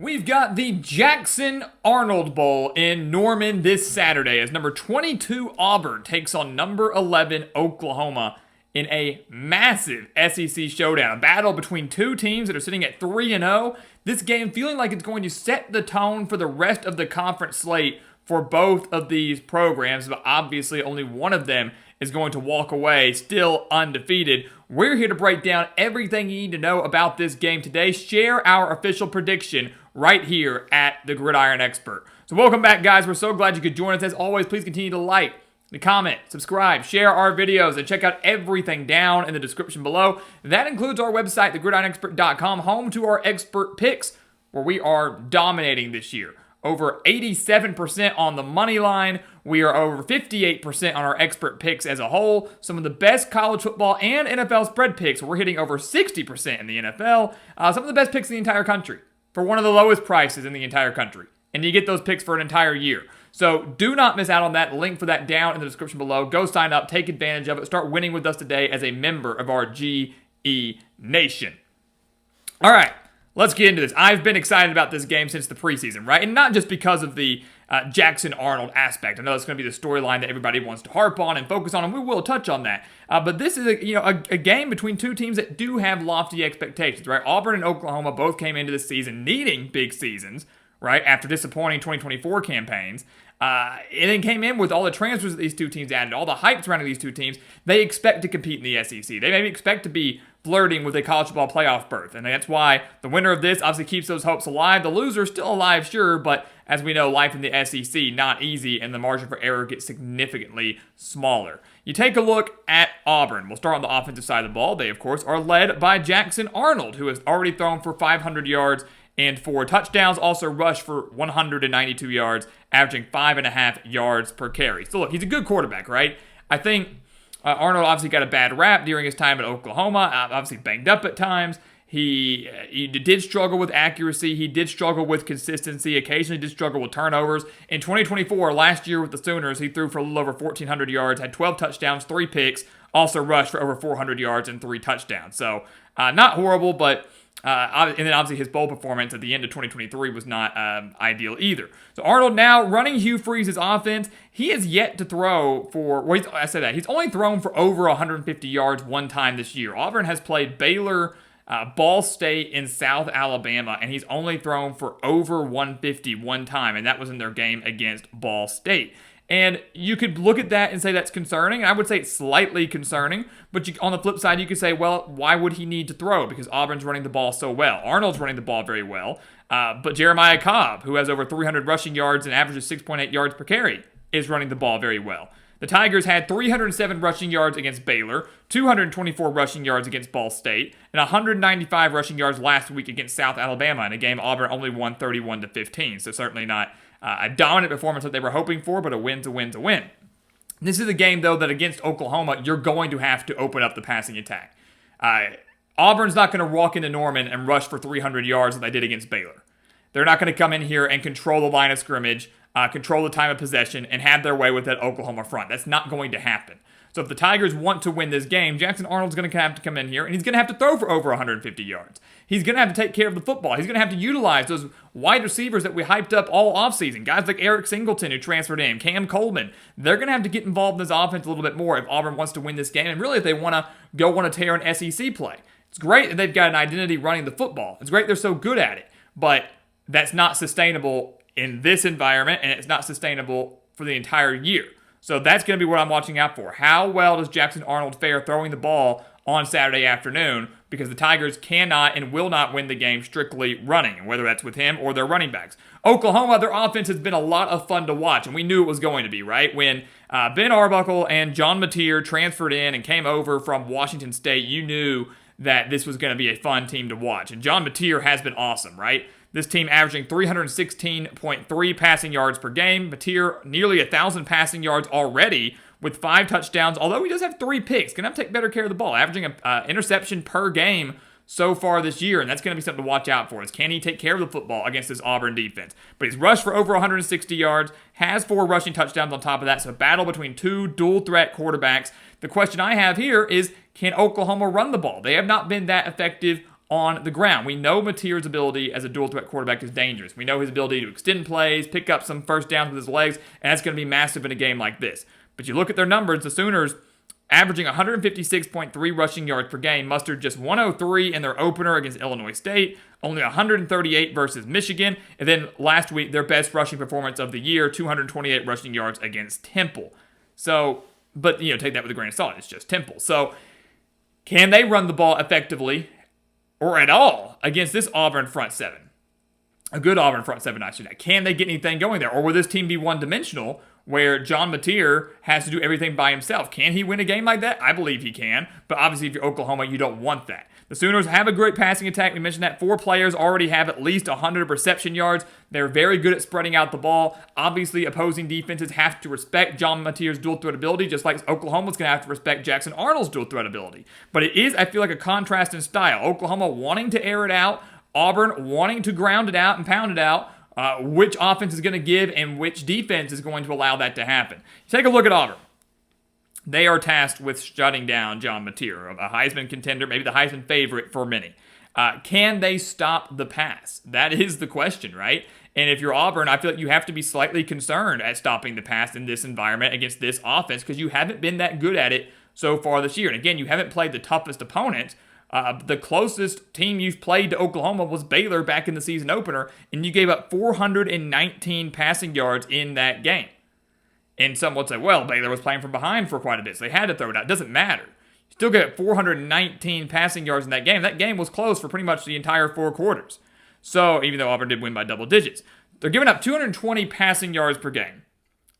We've got the Jackson Arnold Bowl in Norman this Saturday as number 22 Auburn takes on number 11 Oklahoma in a massive SEC showdown. A battle between two teams that are sitting at 3-0. This game feeling like it's going to set the tone for the rest of the conference slate for both of these programs, but obviously only one of them is going to walk away still undefeated. We're here to break down everything you need to know about this game today. Share our official prediction right here at the Gridiron Expert. So welcome back, guys. We're so glad you could join us. As always, please continue to like, to comment, subscribe, share our videos, and check out everything down in the description below. That includes our website, thegridironexpert.com, home to our expert picks, where we are dominating this year. Over 87% on the money line. We are over 58% on our expert picks as a whole. Some of the best college football and NFL spread picks. We're hitting over 60% in the NFL. Some of the best picks in the entire country for one of the lowest prices in the entire country. And you get those picks for an entire year. So do not miss out on that. Link for that down in the description below. Go sign up. Take advantage of it. Start winning with us today as a member of our GE Nation. All right. Let's get into this. I've been excited about this game since the preseason, right? And not just because of the Jackson Arnold aspect. I know it's going to be the storyline that everybody wants to harp on and focus on, and we will touch on that. But this is a game between two teams that do have lofty expectations, right? Auburn and Oklahoma both came into this season needing big seasons, right? After disappointing 2024 campaigns. And then came in with all the transfers that these two teams added, all the hype surrounding these two teams. They expect to compete in the SEC. They maybe expect to be flirting with a college football playoff berth. And that's why the winner of this obviously keeps those hopes alive. The loser is still alive, sure, but as we know, life in the SEC, not easy, and the margin for error gets significantly smaller. You take a look at Auburn. We'll start on the offensive side of the ball. They, of course, are led by Jackson Arnold, who has already thrown for 500 yards and 4 touchdowns, also rushed for 192 yards, averaging 5.5 yards per carry. So look, he's a good quarterback, right? I think Arnold obviously got a bad rap during his time at Oklahoma, obviously banged up at times. He did struggle with accuracy. He did struggle with consistency. Occasionally did struggle with turnovers. In 2024, last year with the Sooners, he threw for a little over 1,400 yards, had 12 touchdowns, 3 picks, also rushed for over 400 yards and 3 touchdowns. So not horrible, but and then obviously his bowl performance at the end of 2023 was not ideal either. So Arnold now running Hugh Freeze's offense. He has yet to throw for, well, he's only thrown for over 150 yards one time this year. Auburn has played Baylor, Ball State, and South Alabama, and he's only thrown for over 150 one time, and that was in their game against Ball State. And you could look at that and say that's concerning. I would say it's slightly concerning. But on the flip side, you could say, well, why would he need to throw? Because Auburn's running the ball so well. Arnold's running the ball very well. But Jeremiah Cobb, who has over 300 rushing yards and averages 6.8 yards per carry, is running the ball very well. The Tigers had 307 rushing yards against Baylor, 224 rushing yards against Ball State, and 195 rushing yards last week against South Alabama in a game Auburn only won 31-15. So certainly not a dominant performance that they were hoping for, but a win's a win's a win. This is a game, though, that against Oklahoma, you're going to have to open up the passing attack. Auburn's not going to walk into Norman and rush for 300 yards like they did against Baylor. They're not going to come in here and control the line of scrimmage, control the time of possession, and have their way with that Oklahoma front. That's not going to happen. So if the Tigers want to win this game, Jackson Arnold's going to have to come in here, and he's going to have to throw for over 150 yards. He's going to have to take care of the football. He's going to have to utilize those wide receivers that we hyped up all offseason. Guys like Eric Singleton, who transferred in, Cam Coleman. They're going to have to get involved in this offense a little bit more if Auburn wants to win this game, and really if they want to tear an SEC play. It's great that they've got an identity running the football. It's great they're so good at it, but that's not sustainable in this environment, and it's not sustainable for the entire year. So that's going to be what I'm watching out for. How well does Jackson Arnold fare throwing the ball on Saturday afternoon? Because the Tigers cannot and will not win the game strictly running, whether that's with him or their running backs. Oklahoma, their offense has been a lot of fun to watch, and we knew it was going to be, right? When Ben Arbuckle and John Mateer transferred in and came over from Washington State, you knew that this was going to be a fun team to watch. And John Mateer has been awesome, right? This team averaging 316.3 passing yards per game. Mateer nearly 1,000 passing yards already with 5 touchdowns, although he does have 3 picks. Going to have to take better care of the ball, averaging an interception per game so far this year, and that's going to be something to watch out for. Is can he take care of the football against this Auburn defense? But he's rushed for over 160 yards, has 4 rushing touchdowns on top of that, so a battle between 2 dual-threat quarterbacks. The question I have here is, can Oklahoma run the ball? They have not been that effective on the ground. We know Mateer's ability as a dual threat quarterback is dangerous. We know his ability to extend plays, pick up some first downs with his legs, and that's going to be massive in a game like this. But you look at their numbers, the Sooners averaging 156.3 rushing yards per game, mustered just 103 in their opener against Illinois State, only 138 versus Michigan, and then last week, their best rushing performance of the year, 228 rushing yards against Temple. So, but, take that with a grain of salt. It's just Temple. So, can they run the ball effectively or at all against this Auburn front seven? A good Auburn front seven, I should add. Can they get anything going there? Or will this team be one-dimensional where John Mateer has to do everything by himself? Can he win a game like that? I believe he can. But obviously, if you're Oklahoma, you don't want that. The Sooners have a great passing attack. We mentioned that 4 players already have at least 100 reception yards. They're very good at spreading out the ball. Obviously, opposing defenses have to respect John Mateer's dual threat ability, just like Oklahoma's going to have to respect Jackson Arnold's dual threat ability. But it is, I feel like, a contrast in style. Oklahoma wanting to air it out, Auburn wanting to ground it out and pound it out. Which offense is going to give and which defense is going to allow that to happen. Take a look at Auburn. They are tasked with shutting down John Mateer, a Heisman contender, maybe the Heisman favorite for many. Can they stop the pass? That is the question, right? And if you're Auburn, I feel like you have to be slightly concerned at stopping the pass in this environment against this offense because you haven't been that good at it so far this year. And again, you haven't played the toughest opponents. The closest team you've played to Oklahoma was Baylor back in the season opener, and you gave up 419 passing yards in that game. And some would say, well, Baylor was playing from behind for quite a bit, so they had to throw it out. It doesn't matter. You still get 419 passing yards in that game. That game was close for pretty much the entire 4 quarters. So, even though Auburn did win by double digits, they're giving up 220 passing yards per game.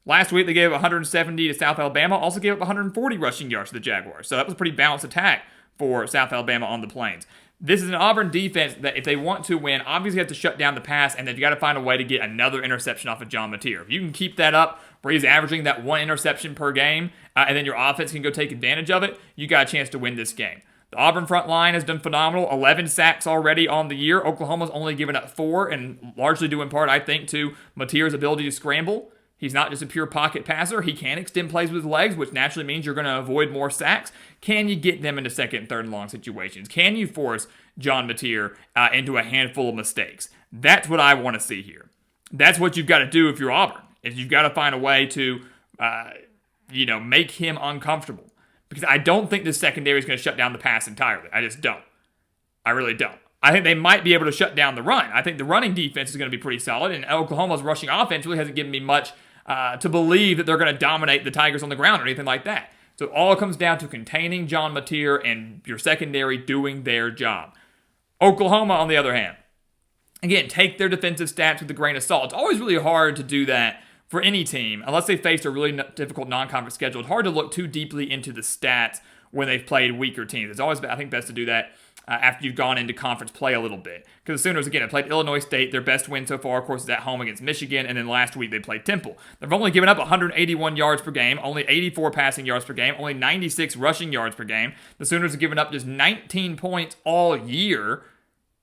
Last week, they gave 170 to South Alabama, also gave up 140 rushing yards to the Jaguars. So that was a pretty balanced attack for South Alabama on the Plains. This is an Auburn defense that if they want to win, obviously have to shut down the pass, and they've got to find a way to get another interception off of John Mateer. If you can keep that up, where he's averaging that 1 interception per game, and then your offense can go take advantage of it, you got a chance to win this game. The Auburn front line has done phenomenal. 11 sacks already on the year. Oklahoma's only given up 4, and largely due in part, I think, to Mateer's ability to scramble. He's not just a pure pocket passer. He can extend plays with his legs, which naturally means you're going to avoid more sacks. Can you get them into second and third and long situations? Can you force John Mateer into a handful of mistakes? That's what I want to see here. That's what you've got to do if you're Auburn. Is you've got to find a way to, make him uncomfortable. Because I don't think this secondary is going to shut down the pass entirely. I just don't. I really don't. I think they might be able to shut down the run. I think the running defense is going to be pretty solid, and Oklahoma's rushing offense really hasn't given me much to believe that they're going to dominate the Tigers on the ground or anything like that. So it all comes down to containing John Mateer and your secondary doing their job. Oklahoma, on the other hand, again, take their defensive stats with a grain of salt. It's always really hard to do that for any team, unless they face a really difficult non-conference schedule. It's hard to look too deeply into the stats when they've played weaker teams. It's always, I think, best to do that after you've gone into conference play a little bit. Because the Sooners, again, have played Illinois State. Their best win so far, of course, is at home against Michigan. And then last week, they played Temple. They've only given up 181 yards per game, only 84 passing yards per game, only 96 rushing yards per game. The Sooners have given up just 19 points all year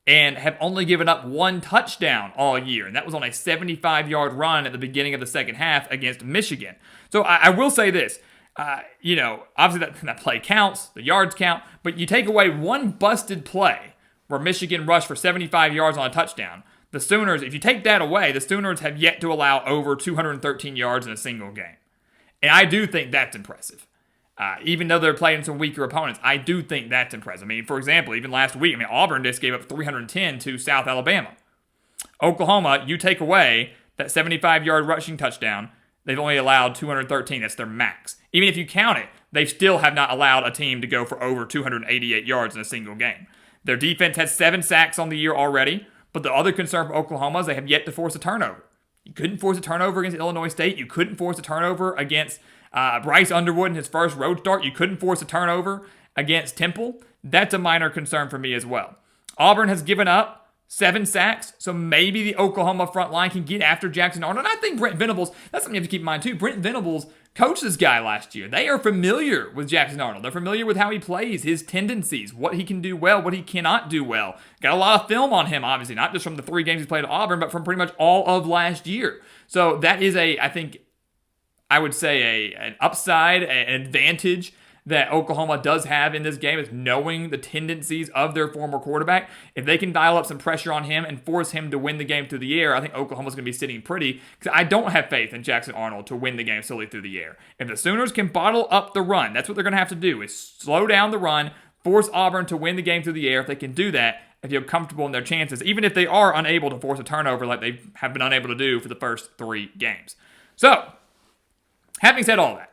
and have only given up 1 touchdown all year. And that was on a 75-yard run at the beginning of the second half against Michigan. So I will say this. Obviously that play counts, the yards count, but you take away 1 busted play where Michigan rushed for 75 yards on a touchdown. The Sooners, if you take that away, the Sooners have yet to allow over 213 yards in a single game. And I do think that's impressive. Even though they're playing some weaker opponents, I do think that's impressive. I mean, for example, even last week, Auburn just gave up 310 to South Alabama. Oklahoma, you take away that 75-yard rushing touchdown, they've only allowed 213. That's their max. Even if you count it, they still have not allowed a team to go for over 288 yards in a single game. Their defense has 7 sacks on the year already, but the other concern for Oklahoma is they have yet to force a turnover. You couldn't force a turnover against Illinois State. You couldn't force a turnover against Bryce Underwood in his first road start. You couldn't force a turnover against Temple. That's a minor concern for me as well. Auburn has given up 7 sacks, so maybe the Oklahoma front line can get after Jackson Arnold. And I think Brent Venables, that's something you have to keep in mind too. Brent Venables coached this guy last year. They are familiar with Jackson Arnold. They're familiar with how he plays, his tendencies, what he can do well, what he cannot do well. Got a lot of film on him, obviously, not just from the 3 games he played at Auburn, but from pretty much all of last year. So that is I would say an upside, an advantage that Oklahoma does have in this game is knowing the tendencies of their former quarterback. If they can dial up some pressure on him and force him to win the game through the air, I think Oklahoma's going to be sitting pretty, because I don't have faith in Jackson Arnold to win the game solely through the air. If the Sooners can bottle up the run, that's what they're going to have to do, is slow down the run, force Auburn to win the game through the air. If they can do that, I feel comfortable in their chances, even if they are unable to force a turnover like they have been unable to do for the first 3 games. So, having said all that,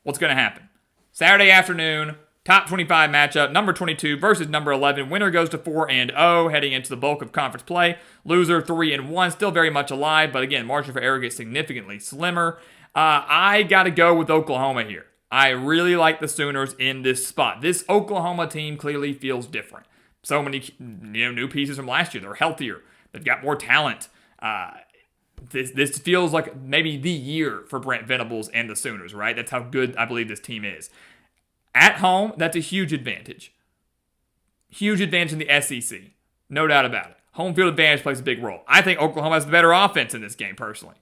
what's going to happen? Saturday afternoon, top 25 matchup, number 22 versus number 11. Winner goes to 4-0, heading into the bulk of conference play. Loser 3-1, still very much alive, but again, margin for error gets significantly slimmer. I got to go with Oklahoma here. I really like the Sooners in this spot. This Oklahoma team clearly feels different. So many new pieces from last year. They're healthier. They've got more talent. This feels like maybe the year for Brent Venables and the Sooners, right? That's how good I believe this team is. At home, that's a huge advantage. Huge advantage in the SEC. No doubt about it. Home field advantage plays a big role. I think Oklahoma has the better offense in this game, personally.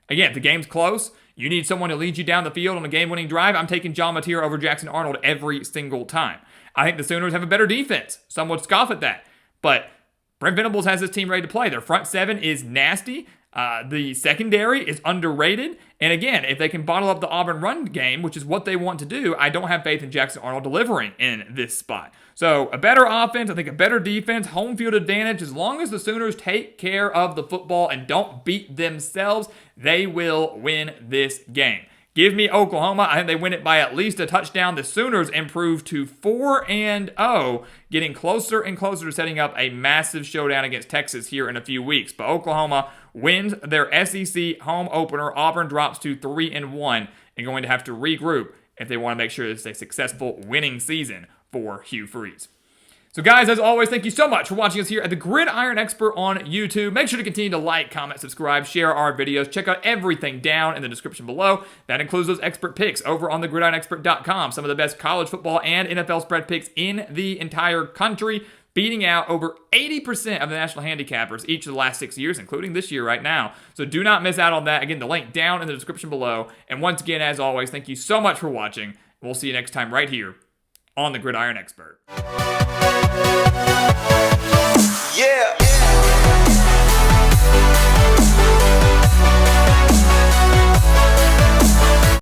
Again, if the game's close, you need someone to lead you down the field on a game-winning drive. I'm taking John Mateer over Jackson Arnold every single time. I think the Sooners have a better defense. Some would scoff at that. But Brent Venables has his team ready to play. Their front 7 is nasty. The secondary is underrated. And again, if they can bottle up the Auburn run game, which is what they want to do, I don't have faith in Jackson Arnold delivering in this spot. So a better offense, I think a better defense, home field advantage. As long as the Sooners take care of the football and don't beat themselves, they will win this game. Give me Oklahoma. I think they win it by at least a touchdown. The Sooners improve to 4-0, getting closer and closer to setting up a massive showdown against Texas here in a few weeks. But Oklahoma wins their SEC home opener. Auburn drops to 3-1 and going to have to regroup if they want to make sure it's a successful winning season for Hugh Freeze. So guys, as always, thank you so much for watching us here at the Gridiron Expert on YouTube. Make sure to continue to like, comment, subscribe, share our videos. Check out everything down in the description below. That includes those expert picks over on thegridironexpert.com. Some of the best college football and NFL spread picks in the entire country, beating out over 80% of the national handicappers each of the last 6 years, including this year right now. So do not miss out on that. Again, the link down in the description below. And once again, as always, thank you so much for watching. We'll see you next time right here on the Gridiron Expert.